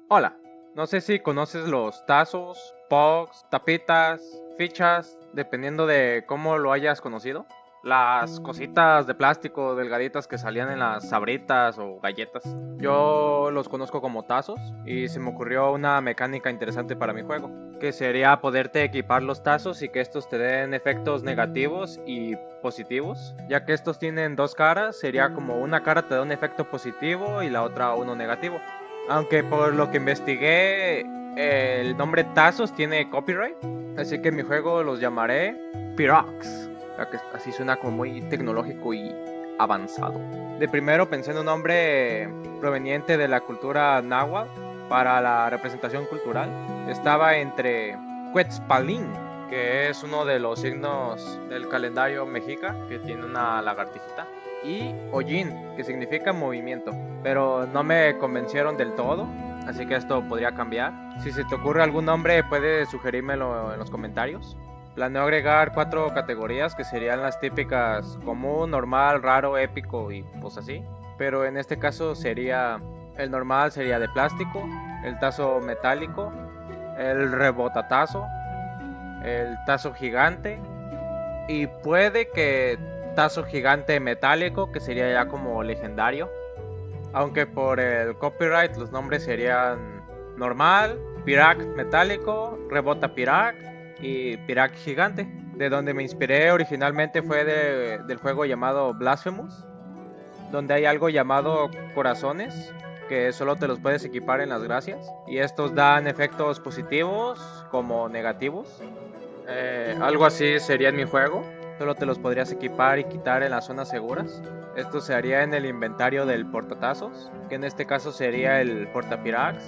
Hola, no sé si conoces los tazos, pucks, tapitas, fichas, dependiendo de cómo lo hayas conocido. Las cositas de plástico delgaditas que salían en las sabritas o galletas. Yo los conozco como tazos y se me ocurrió una mecánica interesante para mi juego, que sería poderte equipar los tazos y que estos te den efectos negativos y positivos. Ya que estos tienen dos caras, sería como una cara te da un efecto positivo y la otra uno negativo. Aunque por lo que investigué, el nombre Tazos tiene copyright, así que en mi juego los llamaré Pirox, ya que así suena como muy tecnológico y avanzado. De primero pensé en un nombre proveniente de la cultura náhuatl para la representación cultural. Estaba entre Quetzalín, que es uno de los signos del calendario mexica, que tiene una lagartijita, y Ojin, que significa movimiento, pero no me convencieron del todo, así que esto podría cambiar. Si se te ocurre algún nombre, puedes sugerírmelo en los comentarios. Planeo agregar 4 categorías que serían las típicas común, normal, raro, épico y pues así. Pero en este caso sería el normal sería de plástico, el tazo metálico, el rebotatazo, el tazo gigante y puede que tazo gigante metálico, que sería ya como legendario. Aunque por el copyright los nombres serían normal, Pirac metálico, rebota Pirac y Pirac gigante. De donde me inspiré originalmente fue del juego llamado Blasphemous, donde hay algo llamado corazones, que solo te los puedes equipar en las gracias. Y estos dan efectos positivos como negativos. Algo así sería en mi juego. Solo te los podrías equipar y quitar en las zonas seguras. Esto se haría en el inventario del portatazos, que en este caso sería el portapirax,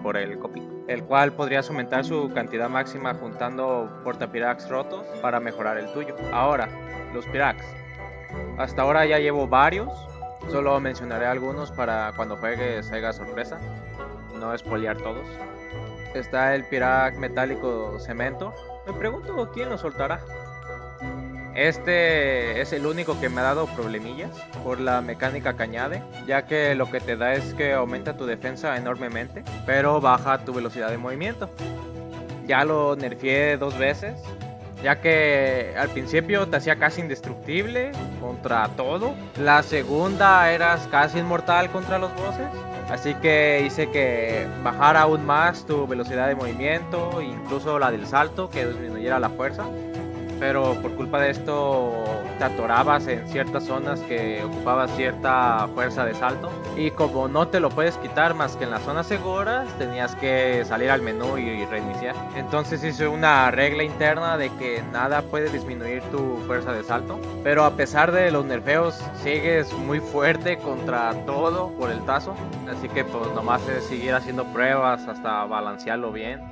por el copy, el cual podrías aumentar su cantidad máxima juntando portapirax rotos para mejorar el tuyo. Ahora, los pirax. Hasta ahora ya llevo varios, solo mencionaré algunos para cuando juegues haya sorpresa, no spoilear todos. Está el Pirac metálico cemento. Me pregunto quién lo soltará. Este es el único que me ha dado problemillas por la mecánica que añade, ya que lo que te da es que aumenta tu defensa enormemente, pero baja tu velocidad de movimiento. Ya lo nerfeé 2 veces, ya que al principio te hacía casi indestructible contra todo. La segunda eras casi inmortal contra los bosses. Así que hice que bajara aún más tu velocidad de movimiento, incluso la del salto, que disminuyera la fuerza. Pero por culpa de esto te atorabas en ciertas zonas que ocupabas cierta fuerza de salto. Y como no te lo puedes quitar más que en las zonas seguras, tenías que salir al menú y reiniciar. Entonces hice una regla interna de que nada puede disminuir tu fuerza de salto. Pero a pesar de los nerfeos, sigues muy fuerte contra todo por el tazo. Así que pues nomás es seguir haciendo pruebas hasta balancearlo bien.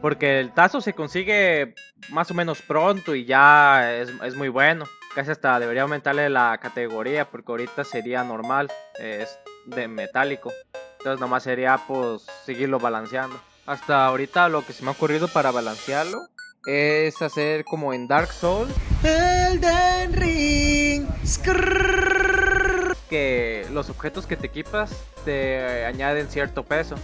Porque el tazo se consigue más o menos pronto y ya es muy bueno. Casi hasta debería aumentarle la categoría porque ahorita sería normal, es de metálico. Entonces nomás sería pues seguirlo balanceando. Hasta ahorita lo que se me ha ocurrido para balancearlo es hacer como en Dark Souls. Elden Ring. Que los objetos que te equipas te añaden cierto peso.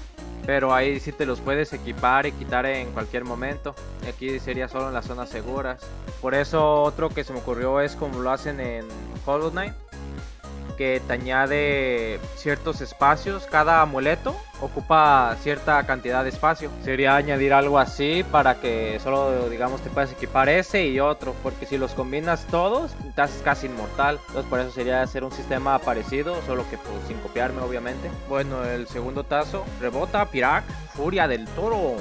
Pero ahí sí te los puedes equipar y quitar en cualquier momento. Y aquí sería solo en las zonas seguras. Por eso otro que se me ocurrió es como lo hacen en Hollow Knight, que te añade ciertos espacios. Cada amuleto ocupa cierta cantidad de espacio. Sería añadir algo así para que solo, digamos, te puedas equipar ese y otro, porque si los combinas todos te haces casi inmortal. Entonces por eso sería hacer un sistema parecido, solo que pues sin copiarme obviamente. Bueno, el segundo tazo, rebota Pirac, furia del toro.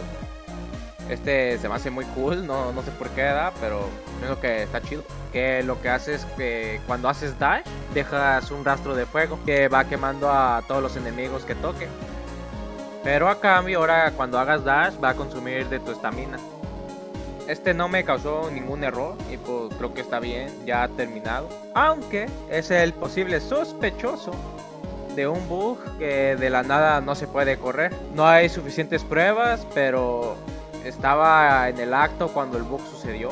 Este se me hace muy cool, no sé por qué da, pero creo que está chido. Que lo que hace es que cuando haces dash, dejas un rastro de fuego que va quemando a todos los enemigos que toque. Pero a cambio, ahora cuando hagas dash, va a consumir de tu estamina. Este no me causó ningún error y pues creo que está bien, ya ha terminado. Aunque es el posible sospechoso de un bug que de la nada no se puede correr. No hay suficientes pruebas, pero estaba en el acto cuando el bug sucedió.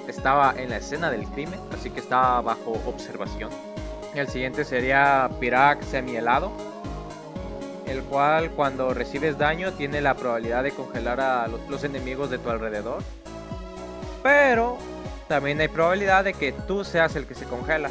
Estaba en la escena del crimen, así que estaba bajo observación. El siguiente sería Pirac semi-helado. el cual cuando recibes daño tiene la probabilidad de congelar a los enemigos de tu alrededor. Pero también hay probabilidad de que tú seas el que se congela.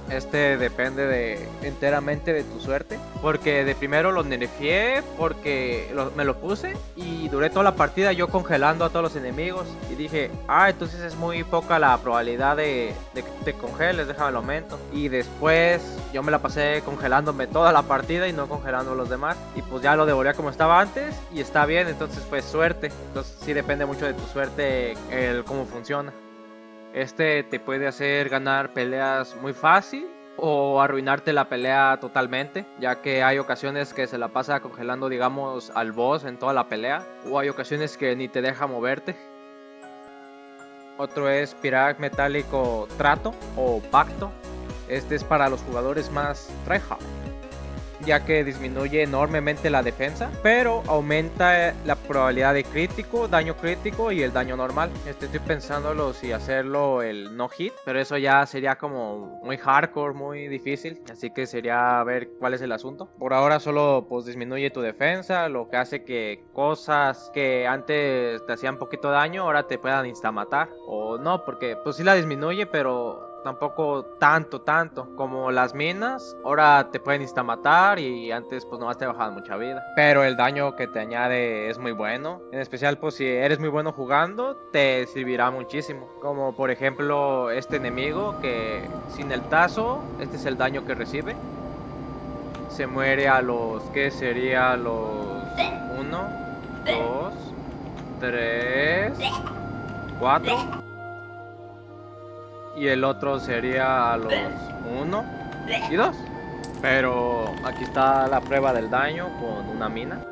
Este depende enteramente de tu suerte. Porque de primero lo nerfeé porque me lo puse y duré toda la partida yo congelando a todos los enemigos. Y dije, entonces es muy poca la probabilidad de que te congeles, déjame lo aumento. Y después yo me la pasé congelándome toda la partida y no congelando a los demás. Y pues ya lo devolví como estaba antes y está bien, entonces pues suerte. Entonces sí depende mucho de tu suerte el cómo funciona. Este te puede hacer ganar peleas muy fácil o arruinarte la pelea totalmente, ya que hay ocasiones que se la pasa congelando, digamos, al boss en toda la pelea, o hay ocasiones que ni te deja moverte. Otro es Pirak Metálico Trato o Pacto. Este es para los jugadores más tryhard, ya que disminuye enormemente la defensa, pero aumenta la probabilidad de crítico, daño crítico y el daño normal. Estoy pensándolo si hacerlo el no hit, pero eso ya sería como muy hardcore, muy difícil, así que sería ver cuál es el asunto. Por ahora solo pues disminuye tu defensa, lo que hace que cosas que antes te hacían poquito daño ahora te puedan instamatar, o no, porque pues sí la disminuye, pero tampoco tanto como las minas. Ahora te pueden instamatar y antes pues nomás te bajaban mucha vida, pero el daño que te añade es muy bueno. En especial pues si eres muy bueno jugando te servirá muchísimo, como por ejemplo este enemigo que sin el tazo, este es el daño que recibe. Se muere a los, ¿qué sería? Los 1, 2, 3, 4. Y el otro sería a los 1 y 2. Pero aquí está la prueba del daño con una mina.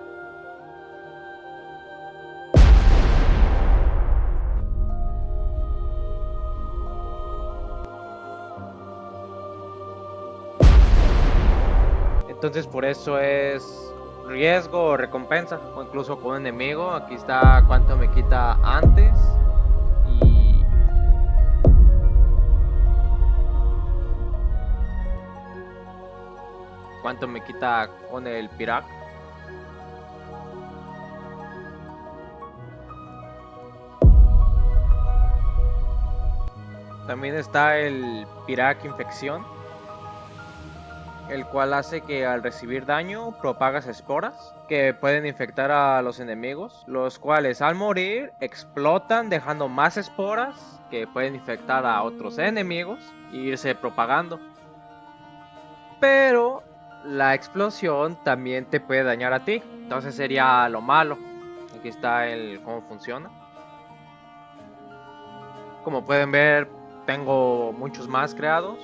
Entonces por eso es riesgo o recompensa, o incluso con un enemigo. Aquí está cuánto me quita antes y cuánto me quita con el Pirak. También está el Pirak Infección, el cual hace que al recibir daño propagas esporas que pueden infectar a los enemigos, los cuales al morir explotan dejando más esporas que pueden infectar a otros enemigos e irse propagando. Pero la explosión también te puede dañar a ti, entonces sería lo malo. Aquí está el cómo funciona. Como pueden ver, tengo muchos más creados,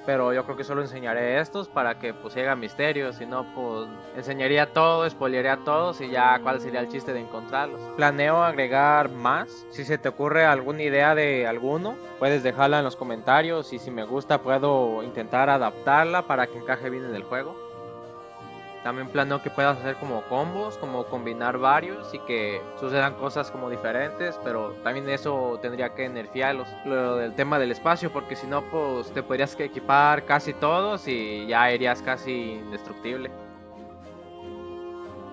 pero yo creo que solo enseñaré estos para que pues haga misterios. Si no, pues enseñaría todo, spoilearía a todos y ya cuál sería el chiste de encontrarlos. Planeo agregar más. Si se te ocurre alguna idea de alguno, puedes dejarla en los comentarios y si me gusta puedo intentar adaptarla para que encaje bien en el juego. También planeo que puedas hacer como combos, como combinar varios y que sucedan cosas como diferentes, pero también eso tendría que nerfearlos. Lo del tema del espacio, porque si no, pues te podrías equipar casi todos y ya irías casi indestructible.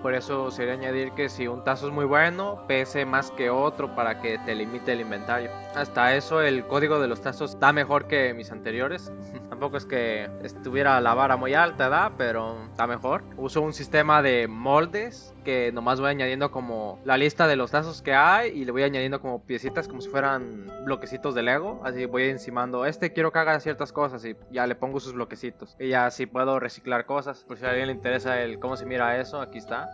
Por eso sería añadir que si un tazo es muy bueno, pese más que otro para que te limite el inventario. Hasta eso el código de los tazos está mejor que mis anteriores. Tampoco es que estuviera la vara muy alta, ¿verdad? Pero está mejor. Uso un sistema de moldes que nomás voy añadiendo como la lista de los tazos que hay y le voy añadiendo como piecitas como si fueran bloquecitos de Lego. Así voy encimando, quiero que haga ciertas cosas y ya le pongo sus bloquecitos. Y ya así puedo reciclar cosas. Por si a alguien le interesa el cómo se mira eso, aquí está.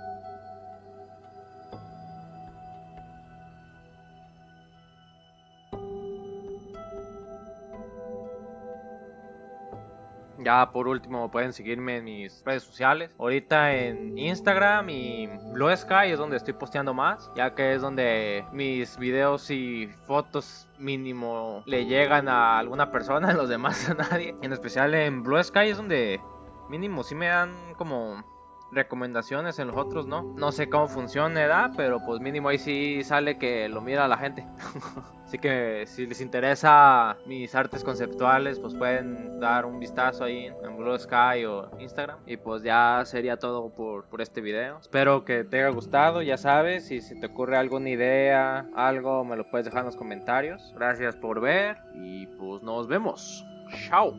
Ya por último pueden seguirme en mis redes sociales. Ahorita en Instagram y Blue Sky es donde estoy posteando más, ya que es donde mis videos y fotos mínimo le llegan a alguna persona, los demás a nadie. En especial en Blue Sky es donde mínimo sí me dan como recomendaciones, en los otros no. No sé cómo funcione, ¿da? Pero pues mínimo ahí sí sale que lo mira la gente. Así que si les interesa mis artes conceptuales, pues pueden dar un vistazo ahí en Blue Sky o Instagram. Y pues ya sería todo por este video. Espero que te haya gustado, ya sabes, si se te ocurre alguna idea, algo, me lo puedes dejar en los comentarios. Gracias por ver y pues nos vemos. Chao.